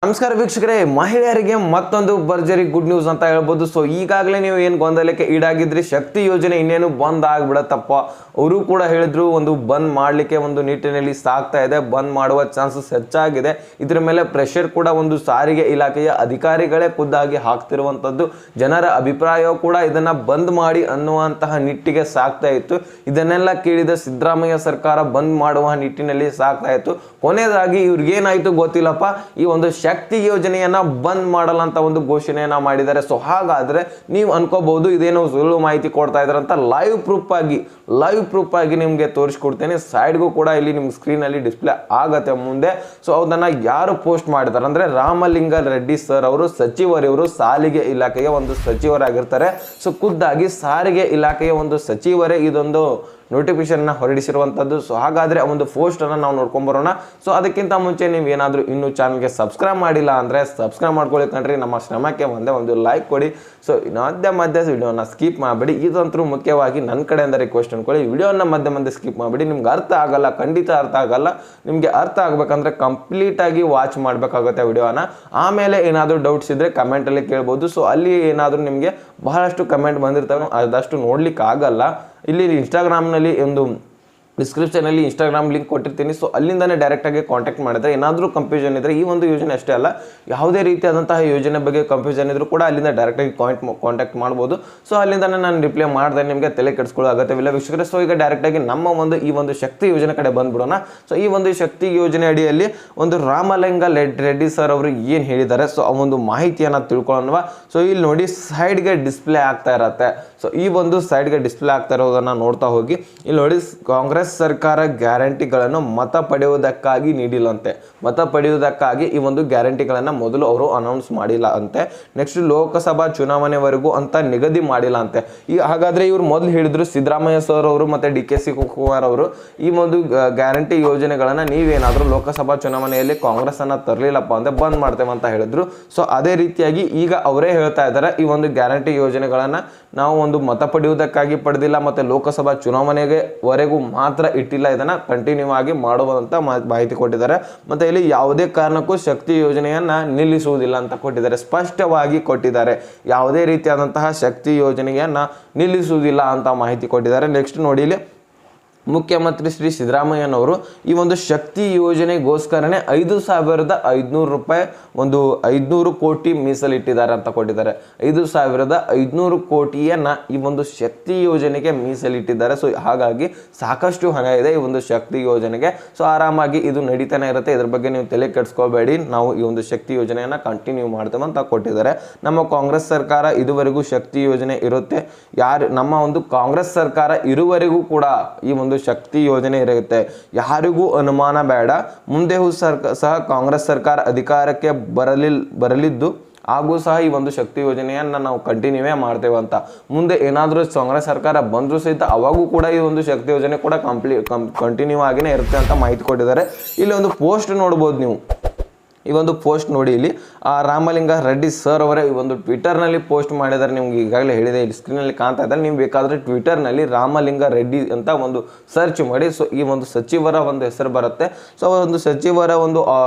ನಮಸ್ಕಾರ ವೀಕ್ಷಕರೇ, ಮಹಿಳೆಯರಿಗೆ ಮತ್ತೊಂದು ಭರ್ಜರಿ ಗುಡ್ ನ್ಯೂಸ್ ಅಂತ ಹೇಳ್ಬೋದು. ಸೊ ಈಗಾಗಲೇ ನೀವು ಏನು ಗೊಂದಲಕ್ಕೆ ಈಡಾಗಿದ್ರಿ, ಶಕ್ತಿ ಯೋಜನೆ ಇನ್ನೇನು ಬಂದ್ ಆಗ್ಬಿಡತ್ತಪ್ಪ, ಅವರು ಕೂಡ ಹೇಳಿದ್ರು ಒಂದು ಬಂದ್ ಮಾಡಲಿಕ್ಕೆ ಒಂದು ನಿಟ್ಟಿನಲ್ಲಿ ಸಾಗ್ತಾ ಇದೆ, ಬಂದ್ ಮಾಡುವ ಚಾನ್ಸಸ್ ಹೆಚ್ಚಾಗಿದೆ. ಇದರ ಮೇಲೆ ಪ್ರೆಷರ್ ಕೂಡ ಒಂದು ಸಾರಿಗೆ ಇಲಾಖೆಯ ಅಧಿಕಾರಿಗಳೇ ಖುದ್ದಾಗಿ ಹಾಕ್ತಿರುವಂಥದ್ದು. ಜನರ ಅಭಿಪ್ರಾಯವೂ ಕೂಡ ಇದನ್ನ ಬಂದ್ ಮಾಡಿ ಅನ್ನುವಂತಹ ನಿಟ್ಟಿಗೆ ಸಾಗ್ತಾ ಇತ್ತು. ಇದನ್ನೆಲ್ಲ ಕೇಳಿದ ಸಿದ್ದರಾಮಯ್ಯ ಸರ್ಕಾರ ಬಂದ್ ಮಾಡುವ ನಿಟ್ಟಿನಲ್ಲಿ ಸಾಗ್ತಾ ಇತ್ತು. ಕೊನೆಯದಾಗಿ ಇವ್ರಿಗೇನಾಯ್ತು ಗೊತ್ತಿಲ್ಲಪ್ಪ, ಈ ಒಂದು ಶಕ್ತಿ ಯೋಜನೆಯನ್ನ ಬಂದ್ ಮಾಡಲ್ಲ ಅಂತ ಒಂದು ಘೋಷಣೆಯನ್ನ ಮಾಡಿದ್ದಾರೆ. ಸೊ ಹಾಗಾದ್ರೆ ನೀವು ಅನ್ಕೋಬಹುದು ಇದೇನೋ ಸುಳ್ಳು ಮಾಹಿತಿ ಕೊಡ್ತಾ ಇದಾರೆ ಅಂತ. ಲೈವ್ ಪ್ರೂಫ್ ಆಗಿ ನಿಮ್ಗೆ ತೋರಿಸ್ಕೊಡ್ತೇನೆ. ಸೈಡ್ಗೂ ಕೂಡ ಇಲ್ಲಿ ನಿಮ್ಗೆ ಸ್ಕ್ರೀನ್ ಅಲ್ಲಿ ಡಿಸ್ಪ್ಲೇ ಆಗತ್ತೆ ಮುಂದೆ. ಸೊ ಅದನ್ನ ಯಾರು ಪೋಸ್ಟ್ ಮಾಡಿದಾರೆ ಅಂದ್ರೆ ರಾಮಲಿಂಗ ರೆಡ್ಡಿ ಸರ್ ಅವರು, ಸಚಿವರಿವರು, ಸಾರಿಗೆ ಇಲಾಖೆಯ ಒಂದು ಸಚಿವರಾಗಿರ್ತಾರೆ. ಸೊ ಖುದ್ದಾಗಿ ಸಾರಿಗೆ ಇಲಾಖೆಯ ಒಂದು ಸಚಿವರೇ ಇದೊಂದು ನೋಟಿಫಿಕೇಶನ್ ಹೊರಡಿಸಿರುವಂತದ್ದು. ಸೊ ಹಾಗಾದ್ರೆ ಆ ಒಂದು ಪೋಸ್ಟ್ ಅನ್ನ ನಾವು ನೋಡ್ಕೊಂಡ್ ಬರೋಣ. ಸೊ ಅದಕ್ಕಿಂತ ಮುಂಚೆ ನೀವು ಏನಾದ್ರೂ ಇನ್ನೂ ಚಾನಲ್ಗೆ ಸಬ್ಸ್ಕ್ರೈಬ್ ಮಾಡಿಲ್ಲ ಅಂದ್ರೆ ಸಬ್ಸ್ಕ್ರೈಬ್ ಮಾಡ್ಕೊಳ್ಳಿ ಕಣ್ರಿ. ನಮ್ಮ ಶ್ರಮಕ್ಕೆ ಒಂದು ಲೈಕ್ ಕೊಡಿ. ಸೊ ಮಧ್ಯೆ ವಿಡಿಯೋನ ಸ್ಕಿಪ್ ಮಾಡಬೇಡಿ. ಇದಂತೂ ಮುಖ್ಯವಾಗಿ ನನ್ನ ಕಡೆಯಿಂದ ರಿಕ್ವೆಸ್ಟ್ ಅನ್ಕೊಳ್ಳಿ, ವಿಡಿಯೋನ ಮಧ್ಯೆ ಸ್ಕಿಪ್ ಮಾಡಬೇಡಿ. ನಿಮ್ಗೆ ಅರ್ಥ ಆಗಲ್ಲ, ಖಂಡಿತ ಅರ್ಥ ಆಗಲ್ಲ. ನಿಮ್ಗೆ ಅರ್ಥ ಆಗ್ಬೇಕಂದ್ರೆ ಕಂಪ್ಲೀಟ್ ಆಗಿ ವಾಚ್ ಮಾಡ್ಬೇಕಾಗುತ್ತೆ ವಿಡಿಯೋನ. ಆಮೇಲೆ ಏನಾದರೂ ಡೌಟ್ಸ್ ಇದ್ರೆ ಕಮೆಂಟ್ ಅಲ್ಲಿ ಕೇಳ್ಬೋದು. ಸೊ ಅಲ್ಲಿ ಏನಾದರೂ ನಿಮಗೆ ಬಹಳಷ್ಟು ಕಮೆಂಟ್ ಬಂದಿರ್ತಾವೆ, ಅದಷ್ಟು ನೋಡ್ಲಿಕ್ಕೆ ಆಗಲ್ಲ. ಇಲ್ಲಿ ಇನ್ಸ್ಟಾಗ್ರಾಮ್ನಲ್ಲಿ ಒಂದು ಡಿಸ್ಕ್ರಿಪ್ಷನಲ್ಲಿ ಇನ್ಸ್ಟಾಗ್ರಾಮ್ ಲಿಂಕ್ ಕೊಟ್ಟಿರ್ತೀನಿ. ಸೊ ಅಲ್ಲಿಂದನೇ ಡೈರೆಕ್ಟಾಗಿ ಕಾಂಟ್ಯಾಕ್ಟ್ ಮಾಡಿದ್ರೆ ಏನಾದರೂ ಕನ್ಫ್ಯೂಷನ್ ಇದ್ದರೆ, ಈ ಒಂದು ಯೋಜನೆ ಅಷ್ಟೇ ಅಲ್ಲ, ಯಾವುದೇ ರೀತಿಯಾದಂತಹ ಯೋಜನೆ ಬಗ್ಗೆ ಕನ್ಫ್ಯೂಷನ್ ಇದ್ರೂ ಕೂಡ ಅಲ್ಲಿಂದ ಡೈರೆಕ್ಟಾಗಿ ಕಾಂಟ್ಯಾಕ್ಟ್ ಮಾಡ್ಬೋದು. ಸೊ ಅಲ್ಲಿಂದನೇ ನಾನು ರಿಪ್ಲೈ ಮಾಡಿದೆ, ನಿಮಗೆ ತಲೆ ಕೆಡಿಸ್ಕೊಳ್ಳೋ ಅಗತ್ಯವಿಲ್ಲ ವೀಕ್ಷಕರೇ. ಸೊ ಈಗ ಡೈರೆಕ್ಟಾಗಿ ನಮ್ಮ ಈ ಒಂದು ಶಕ್ತಿ ಯೋಜನೆ ಕಡೆ ಬಂದ್ಬಿಡೋಣ. ಸೊ ಈ ಒಂದು ಶಕ್ತಿ ಯೋಜನೆ ಅಡಿಯಲ್ಲಿ ಒಂದು ರಾಮಲಿಂಗ ರೆಡ್ಡಿ ಸರ್ ಅವರು ಏನು ಹೇಳಿದ್ದಾರೆ, ಸೊ ಆ ಒಂದು ಮಾಹಿತಿಯನ್ನು ತಿಳ್ಕೊಳ್ಳೋಣ. ಸೊ ಇಲ್ಲಿ ನೋಡಿ ಸೈಡ್ಗೆ ಡಿಸ್ಪ್ಲೇ ಆಗ್ತಾ ಇರತ್ತೆ. ಸೊ ಈ ಒಂದು ಸೈಡ್ಗೆ ಡಿಸ್ಪ್ಲೇ ಆಗ್ತಾ ಇರೋದನ್ನ ನೋಡ್ತಾ ಹೋಗಿ. ಇಲ್ಲಿ ನೋಡಿ, ಕಾಂಗ್ರೆಸ್ ಸರ್ಕಾರ ಗ್ಯಾರಂಟಿಗಳನ್ನು ಮತ ಪಡೆಯುವುದಕ್ಕಾಗಿ ನೀಡಿಲ್ಲಂತೆ. ಮತ ಪಡೆಯುವುದಕ್ಕಾಗಿ ಈ ಒಂದು ಗ್ಯಾರಂಟಿಗಳನ್ನ ಮೊದಲು ಅವರು ಅನೌನ್ಸ್ ಮಾಡಿಲ್ಲ ಅಂತೆ. ನೆಕ್ಸ್ಟ್ ಲೋಕಸಭಾ ಚುನಾವಣೆವರೆಗೂ ಅಂತ ನಿಗದಿ ಮಾಡಿಲ್ಲ ಅಂತೆ. ಈ ಹಾಗಾದ್ರೆ ಇವ್ರು ಮೊದಲು ಹೇಳಿದ್ರು ಸಿದ್ದರಾಮಯ್ಯ ಸರ್ ಅವರು ಮತ್ತೆ DK ಶಿವಕುಮಾರ್ ಅವರು, ಈ ಒಂದು ಗ್ಯಾರಂಟಿ ಯೋಜನೆಗಳನ್ನ ನೀವೇನಾದ್ರೂ ಲೋಕಸಭಾ ಚುನಾವಣೆಯಲ್ಲಿ ಕಾಂಗ್ರೆಸ್ ಅನ್ನ ತರಲಿಲ್ಲಪ್ಪ ಅಂದ್ರೆ ಬಂದ್ ಮಾಡ್ತೇವೆ ಅಂತ ಹೇಳಿದ್ರು. ಸೊ ಅದೇ ರೀತಿಯಾಗಿ ಈಗ ಅವರೇ ಹೇಳ್ತಾ ಇದ್ದಾರೆ, ಈ ಒಂದು ಗ್ಯಾರಂಟಿ ಯೋಜನೆಗಳನ್ನ ನಾವು ಒಂದು ಮತ ಪಡೆಯುವುದಕ್ಕಾಗಿ ಪಡೆದಿಲ್ಲ, ಮತ್ತೆ ಲೋಕಸಭಾ ಚುನಾವಣೆಗೆ ವರೆಗೂ ಮಾತ್ರ ಇಟ್ಟಿಲ್ಲ, ಇದನ್ನ ಕಂಟಿನ್ಯೂ ಆಗಿ ಮಾಡುವಂತ ಮಾಹಿತಿ ಕೊಟ್ಟಿದ್ದಾರೆ. ಮತ್ತೆ ಇಲ್ಲಿ ಯಾವುದೇ ಕಾರಣಕ್ಕೂ ಶಕ್ತಿ ಯೋಜನೆಯನ್ನ ನಿಲ್ಲಿಸುವುದಿಲ್ಲ ಅಂತ ಕೊಟ್ಟಿದ್ದಾರೆ, ಸ್ಪಷ್ಟವಾಗಿ ಕೊಟ್ಟಿದ್ದಾರೆ. ಯಾವುದೇ ರೀತಿಯಾದಂತಹ ಶಕ್ತಿ ಯೋಜನೆಯನ್ನ ನಿಲ್ಲಿಸುವುದಿಲ್ಲ ಅಂತ ಮಾಹಿತಿ ಕೊಟ್ಟಿದ್ದಾರೆ. ನೆಕ್ಸ್ಟ್ ನೋಡಿ, ಇಲ್ಲಿ ಮುಖ್ಯಮಂತ್ರಿ ಶ್ರೀ ಸಿದ್ದರಾಮಯ್ಯನವರು ಈ ಒಂದು ಶಕ್ತಿ ಯೋಜನೆಗೋಸ್ಕರನೇ 5,500 ರೂಪಾಯಿ ಒಂದು 500 ಕೋಟಿ ಮೀಸಲಿಟ್ಟಿದ್ದಾರೆ ಅಂತ ಕೊಟ್ಟಿದ್ದಾರೆ. 5,500 ಕೋಟಿಯನ್ನ ಈ ಒಂದು ಶಕ್ತಿ ಯೋಜನೆಗೆ ಮೀಸಲಿಟ್ಟಿದ್ದಾರೆ. ಸೊ ಹಾಗಾಗಿ ಸಾಕಷ್ಟು ಹಣ ಇದೆ ಈ ಒಂದು ಶಕ್ತಿ ಯೋಜನೆಗೆ. ಸೊ ಆರಾಮಾಗಿ ಇದು ನಡೀತಾನೆ ಇರುತ್ತೆ, ಇದ್ರ ಬಗ್ಗೆ ನೀವು ತಲೆ ಕೆಡಿಸ್ಕೋಬೇಡಿ, ನಾವು ಈ ಒಂದು ಶಕ್ತಿ ಯೋಜನೆಯನ್ನ ಕಂಟಿನ್ಯೂ ಮಾಡ್ತೇವೆ ಅಂತ ಕೊಟ್ಟಿದ್ದಾರೆ. ನಮ್ಮ ಕಾಂಗ್ರೆಸ್ ಸರ್ಕಾರ ಇದುವರೆಗೂ ಶಕ್ತಿ ಯೋಜನೆ ಇರುತ್ತೆ, ನಮ್ಮ ಒಂದು ಕಾಂಗ್ರೆಸ್ ಸರ್ಕಾರ ಇರುವರೆಗೂ ಕೂಡ ಈ ಒಂದು ಶಕ್ತಿ ಯೋಜನೆ ಇರುತ್ತೆ, ಯಾರಿಗೂ ಅನುಮಾನ ಬೇಡ. ಮುಂದೆಯೂ ಸಹ ಕಾಂಗ್ರೆಸ್ ಸರ್ಕಾರ ಅಧಿಕಾರಕ್ಕೆ ಬರಲಿದ್ದು ಹಾಗೂ ಸಹ ಈ ಒಂದು ಶಕ್ತಿ ಯೋಜನೆಯನ್ನ ನಾವು ಕಂಟಿನ್ಯೂವೇ ಮಾಡ್ತೇವೆ ಅಂತ. ಮುಂದೆ ಏನಾದರೂ ಕಾಂಗ್ರೆಸ್ ಸರ್ಕಾರ ಬಂದರೂ ಸಹಿತ ಅವಾಗೂ ಕೂಡ ಈ ಒಂದು ಶಕ್ತಿ ಯೋಜನೆ ಕೂಡ ಕಂಟಿನ್ಯೂ ಆಗಿನೇ ಇರುತ್ತೆ ಅಂತ ಮಾಹಿತಿ ಕೊಟ್ಟಿದ್ದಾರೆ. ಇಲ್ಲಿ ಒಂದು ಪೋಸ್ಟ್ ನೋಡ್ಬೋದು ನೀವು, ಈ ಒಂದು ಪೋಸ್ಟ್ ನೋಡಿ, ಇಲ್ಲಿ ರಾಮಲಿಂಗ ರೆಡ್ಡಿ ಸರ್ ಅವರೇ ಈ ಒಂದು ಟ್ವಿಟರ್ನಲ್ಲಿ ಪೋಸ್ಟ್ ಮಾಡಿದ್ದಾರೆ. ನಿಮ್ಗೆ ಈಗಾಗಲೇ ಹೇಳಿದೆ, ಇಲ್ಲಿ ಸ್ಕ್ರೀನಲ್ಲಿ ಕಾಣ್ತಾ ಇದ್ದಾರೆ. ನೀವು ಬೇಕಾದರೆ ಟ್ವಿಟರ್ನಲ್ಲಿ ರಾಮಲಿಂಗ ರೆಡ್ಡಿ ಅಂತ ಒಂದು ಸರ್ಚ್ ಮಾಡಿ. ಸೊ ಈ ಒಂದು ಸಚಿವರ ಒಂದು ಹೆಸರು ಬರುತ್ತೆ. ಸೊ ಒಂದು ಸಚಿವರ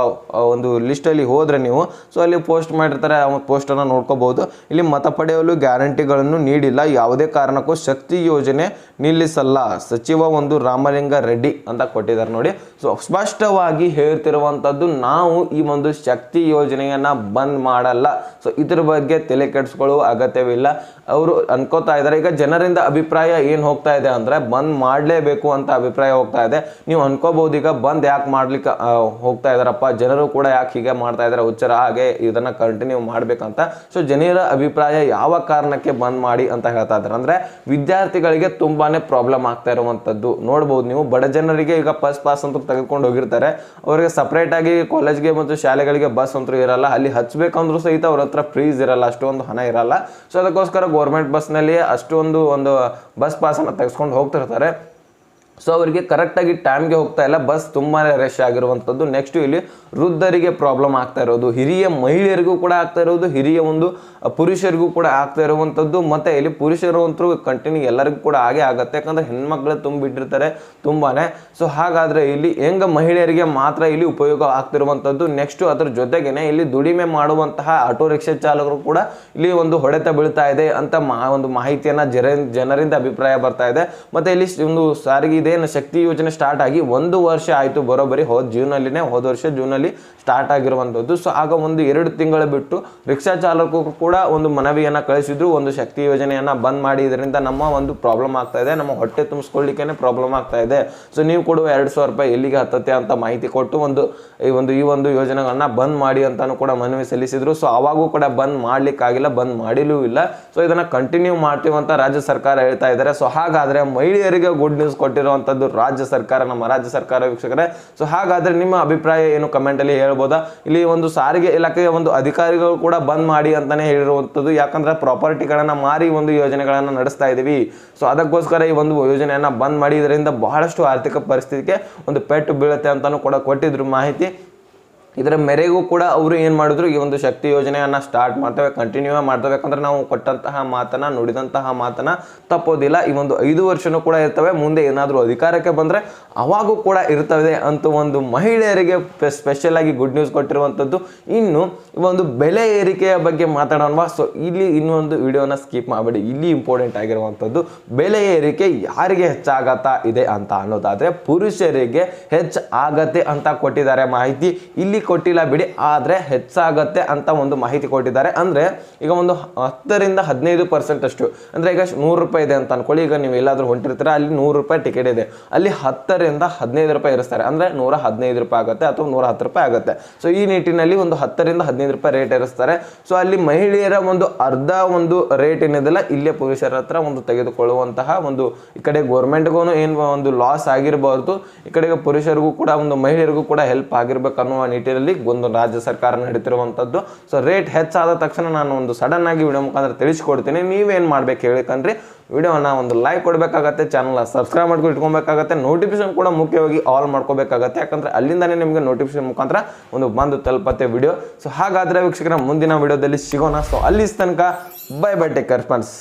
ಒಂದು ಲಿಸ್ಟಲ್ಲಿ ಹೋದರೆ ನೀವು, ಸೊ ಅಲ್ಲಿ ಪೋಸ್ಟ್ ಮಾಡಿರ್ತಾರೆ, ಆ ಪೋಸ್ಟನ್ನು ನೋಡ್ಕೋಬಹುದು. ಇಲ್ಲಿ ಮತ ಪಡೆಯಲು ಗ್ಯಾರಂಟಿಗಳನ್ನು ನೀಡಿಲ್ಲ, ಯಾವುದೇ ಕಾರಣಕ್ಕೂ ಶಕ್ತಿ ಯೋಜನೆ ನಿಲ್ಲಿಸಲ್ಲ, ಸಚಿವ ಒಂದು ರಾಮಲಿಂಗ ರೆಡ್ಡಿ ಅಂತ ಕೊಟ್ಟಿದ್ದಾರೆ ನೋಡಿ. ಸೊ ಸ್ಪಷ್ಟವಾಗಿ ಹೇಳ್ತಿರುವಂಥದ್ದು, ನಾವು ಈ ಒಂದು ಶಕ್ತಿ ಯೋಜನೆಯನ್ನ ಬಂದ್ ಮಾಡಲ್ಲ. ಸೊ ಇದ್ರ ಬಗ್ಗೆ ತಲೆ ಕೆಡಿಸ್ಕೊಳ್ಳುವ ಅಗತ್ಯವಿಲ್ಲ. ಅವರು ಅನ್ಕೋತಾ ಇದ್ದಾರೆ, ಈಗ ಜನರಿಂದ ಅಭಿಪ್ರಾಯ ಏನ್ ಹೋಗ್ತಾ ಇದೆ ಅಂದ್ರೆ ಬಂದ್ ಮಾಡಲೇಬೇಕು ಅಂತ ಅಭಿಪ್ರಾಯ ಹೋಗ್ತಾ ಇದೆ. ನೀವು ಅನ್ಕೋಬಹುದು, ಈಗ ಬಂದ್ ಯಾಕೆ ಮಾಡ್ಲಿಕ್ಕೆ ಹೋಗ್ತಾ ಇದಾರಪ್ಪ, ಜನರು ಕೂಡ ಯಾಕೆ ಹೀಗೆ ಮಾಡ್ತಾ ಇದಾರೆ, ಉಚ್ಚರ ಹಾಗೆ ಇದನ್ನ ಕಂಟಿನ್ಯೂ ಮಾಡ್ಬೇಕಂತ. ಸೊ ಜನರ ಅಭಿಪ್ರಾಯ ಯಾವ ಕಾರಣಕ್ಕೆ ಬಂದ್ ಮಾಡಿ ಅಂತ ಹೇಳ್ತಾ ಇದ್ದಾರೆ ಅಂದ್ರೆ, ವಿದ್ಯಾರ್ಥಿಗಳಿಗೆ ತುಂಬಾನೇ ಪ್ರಾಬ್ಲಮ್ ಆಗ್ತಾ ಇರುವಂತದ್ದು ನೋಡ್ಬೋದು ನೀವು. ಬಡ ಜನರಿಗೆ ಈಗ ಫಸ್ಟ್ ಪಾಸ್ ಅಂತ ತೆಗೆದುಕೊಂಡು ಹೋಗಿರ್ತಾರೆ, ಅವರಿಗೆ ಸಪರೇಟ್ ಆಗಿ ಕಾಲೇಜ್ಗೆ ಮತ್ತು ಶಾಲೆಗಳಿಗೆ ಬಸ್ ಅಂತೂ ಇರಲ್ಲ, ಅಲ್ಲಿ ಹಚ್ಚಬೇಕಂದ್ರೂ ಸಹಿತ ಅವ್ರ ಹತ್ರ ಫ್ರೀಸ್ ಇರಲ್ಲ, ಅಷ್ಟೊಂದು ಹಣ ಇರಲ್ಲ. ಸೊ ಅದಕ್ಕೋಸ್ಕರ ಗೌರ್ಮೆಂಟ್ ಬಸ್ನಲ್ಲಿ ಅಷ್ಟೊಂದು ಒಂದು ಬಸ್ ಪಾಸನ್ನು ತೆಗೆಸ್ಕೊಂಡು ಹೋಗ್ತಿರ್ತಾರೆ. ಸೊ ಅವರಿಗೆ ಕರೆಕ್ಟಾಗಿ ಟೈಮ್ಗೆ ಹೋಗ್ತಾ ಇಲ್ಲ, ಬಸ್ ತುಂಬಾ ರಶ್ ಆಗಿರುವಂಥದ್ದು. ನೆಕ್ಸ್ಟ್ ಇಲ್ಲಿ ವೃದ್ಧರಿಗೆ ಪ್ರಾಬ್ಲಮ್ ಆಗ್ತಾ ಇರೋದು, ಹಿರಿಯ ಮಹಿಳೆಯರಿಗೂ ಕೂಡ ಆಗ್ತಾ ಇರೋದು, ಹಿರಿಯ ಒಂದು ಪುರುಷರಿಗೂ ಕೂಡ ಆಗ್ತಾ ಇರುವಂಥದ್ದು. ಮತ್ತು ಇಲ್ಲಿ ಪುರುಷರು ಅಂತೂ ಕಂಟಿನ್ಯೂ ಎಲ್ಲರಿಗೂ ಕೂಡ ಹಾಗೆ ಆಗುತ್ತೆ, ಯಾಕಂದರೆ ಹೆಣ್ಮಕ್ಳು ತುಂಬಿಟ್ಟಿರ್ತಾರೆ ತುಂಬಾನೇ. ಸೊ ಹಾಗಾದರೆ ಇಲ್ಲಿ ಹೆಂಗೆ ಮಹಿಳೆಯರಿಗೆ ಮಾತ್ರ ಇಲ್ಲಿ ಉಪಯೋಗ ಆಗ್ತಿರುವಂಥದ್ದು. ನೆಕ್ಸ್ಟು ಅದ್ರ ಜೊತೆಗೇನೆ ಇಲ್ಲಿ ದುಡಿಮೆ ಮಾಡುವಂತಹ ಆಟೋ ರಿಕ್ಷಾ ಚಾಲಕರು ಕೂಡ ಇಲ್ಲಿ ಒಂದು ಹೊಡೆತ ಬೀಳ್ತಾ ಇದೆ ಅಂತ ಒಂದು ಮಾಹಿತಿಯನ್ನು ಜನರಿಂದ ಅಭಿಪ್ರಾಯ ಬರ್ತಾ ಇದೆ. ಮತ್ತು ಇಲ್ಲಿ ಒಂದು ಸಾರಿಗೆ ಇದೇನು ಶಕ್ತಿ ಯೋಜನೆ ಸ್ಟಾರ್ಟ್ ಆಗಿ 1 ವರ್ಷ ಆಯಿತು ಬರೋಬ್ಬರಿ, ಹೋದ ವರ್ಷ ಜೂನಲ್ಲಿ ಸ್ಟಾರ್ಟ್ ಆಗಿರುವಂಥದ್ದು. ಸೊ ಆಗ ಒಂದು 2 ತಿಂಗಳು ಬಿಟ್ಟು ರಿಕ್ಷಾ ಚಾಲಕರು ಕೂಡ ಒಂದು ಮನವಿಯನ್ನು ಕಳಿಸಿದ್ರು, ಒಂದು ಶಕ್ತಿ ಯೋಜನೆಯನ್ನು ಬಂದ್ ಮಾಡಿ, ಇದರಿಂದ ನಮ್ಮ ಒಂದು ಪ್ರಾಬ್ಲಮ್ ಆಗ್ತಾ ಇದೆ, ನಮ್ಮ ಹೊಟ್ಟೆ ತುಂಬಿಸ್ಕೊಳ್ಳಿಕ್ಕೆ ಪ್ರಾಬ್ಲಮ್ ಆಗ್ತಾ ಇದೆ. ಸೊ ನೀವು ಕೊಡುವ 2,000 ರೂಪಾಯಿ ಎಲ್ಲಿಗೆ ಹತ್ತತ್ತೆ ಅಂತ ಮಾಹಿತಿ ಕೊಟ್ಟು ಈ ಒಂದು ಯೋಜನೆಗಳನ್ನ ಬಂದ್ ಮಾಡಿ ಅಂತಾನು ಕೂಡ ಮನವಿ ಸಲ್ಲಿಸಿದ್ರು. ಸೊ ಅವಾಗೂ ಕೂಡ ಬಂದ್ ಮಾಡ್ಲಿಕ್ಕಾಗಿಲ್ಲ, ಬಂದ್ ಮಾಡಿಲೂ ಇಲ್ಲ. ಸೊ ಇದನ್ನ ಕಂಟಿನ್ಯೂ ಮಾಡ್ತೀವಿ ಅಂತ ರಾಜ್ಯ ಸರ್ಕಾರ ಹೇಳ್ತಾ ಇದ್ದಾರೆ. ಸೊ ಹಾಗಾದ್ರೆ ಮಹಿಳೆಯರಿಗೆ ಗುಡ್ ನ್ಯೂಸ್ ಕೊಟ್ಟಿರುವಂತದ್ದು ರಾಜ್ಯ ಸರ್ಕಾರ, ನಮ್ಮ ರಾಜ್ಯ ಸರ್ಕಾರ ವೀಕ್ಷಕರೇ. ಸೊ ಹಾಗಾದ್ರೆ ನಿಮ್ಮ ಅಭಿಪ್ರಾಯ ಏನು ಕಮೆಂಟ್ ಅಲ್ಲಿ ಹೇಳ್ಬೋದಾ? ಇಲ್ಲಿ ಒಂದು ಸಾರಿಗೆ ಇಲಾಖೆಯ ಒಂದು ಅಧಿಕಾರಿಗಳು ಕೂಡ ಬಂದ್ ಮಾಡಿ ಅಂತಾನೆ ಹೇಳಿರುವಂತದ್ದು, ಯಾಕಂದ್ರೆ ಪ್ರಾಪರ್ಟಿಗಳನ್ನ ಮಾರಿ ಒಂದು ಯೋಜನೆಗಳನ್ನ ನಡೆಸ್ತಾ ಇದೀವಿ. ಸೊ ಅದಕ್ಕೋಸ್ಕರ ಈ ಒಂದು ಯೋಜನೆಯನ್ನ ಬಂದ್ ಮಾಡಿ, ಇದರಿಂದ ಬಹಳಷ್ಟು ಆರ್ಥಿಕ ಪರಿಸ್ಥಿತಿಗೆ ಒಂದು ಪೆಟ್ಟು ಬೀಳುತ್ತೆ ಅಂತಾನು ಕೂಡ ಕೊಟ್ಟಿದ್ರು ಮಾಹಿತಿ. ಇದರ ಮೇರೆಗೂ ಕೂಡ ಅವರು ಏನು ಮಾಡಿದ್ರು, ಈ ಒಂದು ಶಕ್ತಿ ಯೋಜನೆಯನ್ನು ಸ್ಟಾರ್ಟ್ ಮಾಡ್ತೇವೆ, ಕಂಟಿನ್ಯೂ ಮಾಡ್ತೇವೆ, ಯಾಕಂದ್ರೆ ನಾವು ಕೊಟ್ಟಂತಹ ಮಾತನ್ನ, ನುಡಿದಂತಹ ಮಾತನ್ನ ತಪ್ಪೋದಿಲ್ಲ. ಈ ಒಂದು 5 ವರ್ಷನೂ ಕೂಡ ಇರ್ತವೆ, ಮುಂದೆ ಏನಾದರೂ ಅಧಿಕಾರಕ್ಕೆ ಬಂದರೆ ಅವಾಗೂ ಕೂಡ ಇರ್ತವೆ ಅಂತ ಒಂದು ಮಹಿಳೆಯರಿಗೆ ಸ್ಪೆಷಲ್ ಆಗಿ ಗುಡ್ ನ್ಯೂಸ್ ಕೊಟ್ಟಿರುವಂಥದ್ದು. ಇನ್ನು ಈ ಒಂದು ಬೆಲೆ ಏರಿಕೆಯ ಬಗ್ಗೆ ಮಾತಾಡೋಣ. ಸೊ ಇಲ್ಲಿ ಇನ್ನೊಂದು ವಿಡಿಯೋನ ಸ್ಕಿಪ್ ಮಾಡಬೇಡಿ, ಇಲ್ಲಿ ಇಂಪಾರ್ಟೆಂಟ್ ಆಗಿರುವಂಥದ್ದು ಬೆಲೆ ಏರಿಕೆ ಯಾರಿಗೆ ಹೆಚ್ಚಾಗತ್ತಾ ಇದೆ ಅಂತ ಅನ್ನೋದಾದ್ರೆ ಪುರುಷರಿಗೆ ಹೆಚ್ಚಾಗತ್ತೆ ಅಂತ ಕೊಟ್ಟಿದ್ದಾರೆ ಮಾಹಿತಿ. ಇಲ್ಲಿ ಕೊಟ್ಟಿಲ್ಲ ಬಿಡಿ, ಆದ್ರೆ ಹೆಚ್ಚಾಗತ್ತೆ ಅಂತ ಒಂದು ಮಾಹಿತಿ ಕೊಟ್ಟಿದ್ದಾರೆ. ಅಂದ್ರೆ ಈಗ ಒಂದು 10ರಿಂದ 15% ಅಷ್ಟು, ಅಂದ್ರೆ ಈಗ 100 ರೂಪಾಯಿ ಇದೆ ಅಂತ ಅನ್ಕೊಳ್ಳಿ. ಈಗ ನೀವು ಎಲ್ಲಾದ್ರೂ ಹೊಂಟಿರ್ತೀರ, ಅಲ್ಲಿ 100 ರೂಪಾಯಿ ಟಿಕೆಟ್ ಇದೆ, ಅಲ್ಲಿ 10ರಿಂದ 15 ರೂಪಾಯಿ ಇರಿಸ್ತಾರೆ, ಅಂದ್ರೆ 115 ರೂಪಾಯಿ ಆಗುತ್ತೆ ಅಥವಾ 110 ರೂಪಾಯಿ ಆಗುತ್ತೆ. ಸೊ ಈ ನಿಟ್ಟಿನಲ್ಲಿ ಒಂದು 10ರಿಂದ 15 ರೂಪಾಯಿ ರೇಟ್ ಇರಿಸ್ತಾರೆ. ಸೊ ಅಲ್ಲಿ ಮಹಿಳೆಯರ ಒಂದು ಅರ್ಧ ಒಂದು ರೇಟ್ ಏನಿದೆಲ್ಲ ಇಲ್ಲೇ ಪುರುಷರ ಹತ್ರ ಒಂದು ತೆಗೆದುಕೊಳ್ಳುವಂತಹ ಒಂದು, ಈ ಕಡೆ ಗೌರ್ಮೆಂಟ್ಗೂ ಏನು ಒಂದು ಲಾಸ್ ಆಗಿರಬಾರ್ದು, ಈ ಕಡೆಗೆ ಪುರುಷರಿಗೂ ಕೂಡ ಒಂದು ಮಹಿಳೆಯರಿಗೂ ಕೂಡ ಹೆಲ್ಪ್ ಆಗಿರ್ಬೇಕು ಅನ್ನುವ ನಿಟ್ಟಿನಲ್ಲಿ ಒಂದು ರಾಜ್ಯ ಸರ್ಕಾರ ನಡೀತಿರುವಂತದ್ದು. ಸೊ ರೇಟ್ ಹೆಚ್ಚಾದ ತಕ್ಷಣ ನಾನು ಒಂದು ಸಡನ್ ಆಗಿ ವಿಡಿಯೋ ಮುಖಾಂತರ ತಿಳಿಸ್ಕೊಡ್ತೀನಿ. ನೀವೇನ್ ಮಾಡ್ಬೇಕು ಹೇಳಿಕಂದ್ರೆ ವಿಡಿಯೋನ ಒಂದು ಲೈಕ್ ಕೊಡಬೇಕಾಗತ್ತೆ, ಚಾನಲ್ನ ಸಬ್ಸ್ಕ್ರೈಬ್ ಮಾಡ್ಕೊಂಡು ಇಟ್ಕೊಬೇಕಾಗತ್ತೆ, ನೋಟಿಫಿಕೇಶನ್ ಕೂಡ ಮುಖ್ಯವಾಗಿ ಆಲ್ ಮಾಡ್ಕೋಬೇಕಾಗತ್ತೆ, ಯಾಕಂದ್ರೆ ಅಲ್ಲಿಂದಾನೇ ನಿಮಗೆ ನೋಟಿಫಿಕೇಶನ್ ಮುಖಾಂತರ ಒಂದು ಬಂದು ತಲುಪತ್ತೆ ವಿಡಿಯೋ. ಸೊ ಹಾಗಾದ್ರೆ ವೀಕ್ಷಕರ ಮುಂದಿನ ವಿಡಿಯೋದಲ್ಲಿ ಸಿಗೋಣ. ಸೊ ಅಲ್ಲಿ ತನಕ bye bye, take care friends.